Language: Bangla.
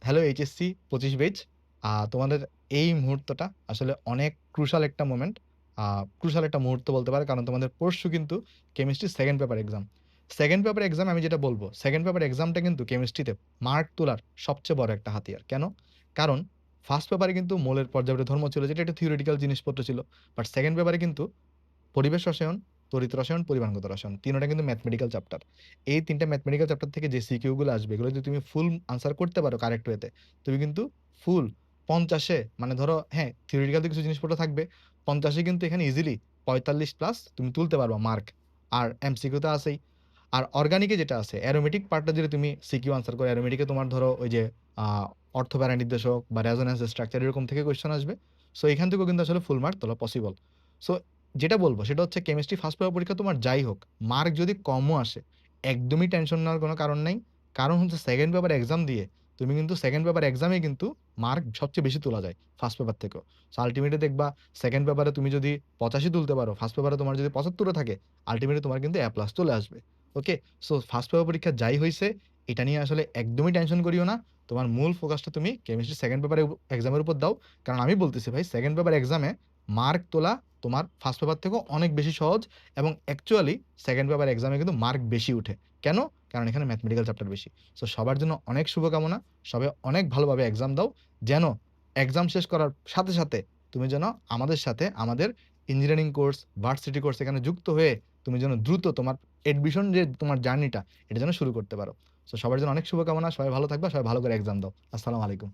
Hello HSC ২৫ batch. তোমাদের এই মুহূর্তটা আসলে অনেক ক্রুশাল একটা মুহূর্ত বলতে পারো। কারণ তোমাদের পরশু কিন্তু কেমিস্ট্রির 2nd paper exam. 2nd paper exam আমি যেটা বলব, 2nd পেপার এক্সামটা কিন্তু কেমিস্ট্রিতে মার্ক তোলার সবচেয়ে বড় একটা হাতিয়ার। কেন? কারণ 1st পেপারে কিন্তু মোলের পর্যায়বৃত্ত ধর্ম ছিল, যেটা একটা থিওরিটিক্যাল জিনিসপত্র ছিল। বাট 2nd পেপারে কিন্তু পরিবেশ রসায়ন, তড়িৎ রসায়ন, পরিমাণগত রসায়ন ৩ টা কিন্তু ম্যাথমেটিক্যাল চ্যাপ্টার। এই ৩ টা ম্যাথমেটিক্যাল চ্যাপ্টার থেকে যে সিকিউ গুলো আসবে, এগুলো যদি তুমি ফুল আনসার করতে পারো কারেক্ট ওয়েতে, তুমি কিন্তু ফুল ৫০ এ মানে ধরো হ্যাঁ, থিওরিটিক্যাল তো কিছু জিনিসপত্র থাকবে। ৫০ এ কিন্তু এখানে ইজিলি ৪৫ প্লাস তুমি তুলতে পারবা মার্ক। আর এমসিকিউ তো আছেই। আর অর্গানিকে যেটা আছে, অ্যারোমেটিক পার্টটা যদি তুমি সিকিউ আনসার করো, অ্যারোমেটিকে তোমার ধরো ওই যে আ অর্থ-প্যারা নির্দেশক বা রেজোন্যান্স স্ট্রাকচার এরকম থেকে কোয়েশ্চেন আসবে। সো এখান থেকেও কিন্তু আসলে ফুল মার্ক তোলা পসিবল। সো যেটা বলব সেটা হচ্ছে কেমিস্ট্রি ফার্স্ট পেপার পরীক্ষা তোমার যাই হোক, মার্ক যদি কমও আসে, একদমই টেনশন নেওয়ার কোনো কারণ নাই। কারণ হচ্ছে 2nd পেপার এক্সাম দিয়ে তুমি কিন্তু 2nd পেপার এক্সামে কিন্তু মার্ক সবচেয়ে বেশি তোলা যায় ফার্স্ট পেপার থেকেও। সো আল্টিমেটলি দেখবা 2nd পেপারে তুমি যদি 85 তুলতে পারো, ফার্স্ট পেপারে তোমার যদি 75 ও থাকে, আল্টিমেটলি তোমার কিন্তু এ প্লাস চলে আসবে। ওকে? সো ফার্স্ট পেপার পরীক্ষা যাই হইছে, এটা নিয়ে আসলে একদমই টেনশন করিও না। তোমার মূল ফোকাসটা তুমি কেমিস্ট্রি 2nd পেপারে এক্সামের উপর দাও। কারণ আমি বলতেছি ভাই 2nd পেপার এক্সামে মার্ক তোলা তোমার ফার্স্ট পেপার থেকেও অনেক বেশি সহজ এবং অ্যাকচুয়ালি 2nd পেপার এক্সামে কিন্তু মার্ক বেশি উঠে। কেন? কারণ এখানে ম্যাথমেটিক্যাল চ্যাপ্টার বেশি। সো সবার জন্য অনেক শুভকামনা। সবাই অনেক ভালোভাবে এক্সাম দাও। যেন এক্সাম শেষ করার সাথে, সাথে তুমি যেন আমাদের সাথে আমাদের ইঞ্জিনিয়ারিং কোর্স, ভার্সিটি কোর্স এখানে যুক্ত হয়ে তুমি যেন দ্রুত তোমার অ্যাডমিশন যে তোমার জার্নিটা এটা যেন শুরু করতে পারো। সো সবার জন্য অনেক শুভকামনা। সবাই ভালো থাকবা। সবাই ভালো করে এক্সাম দাও। আসসালামু আলাইকুম।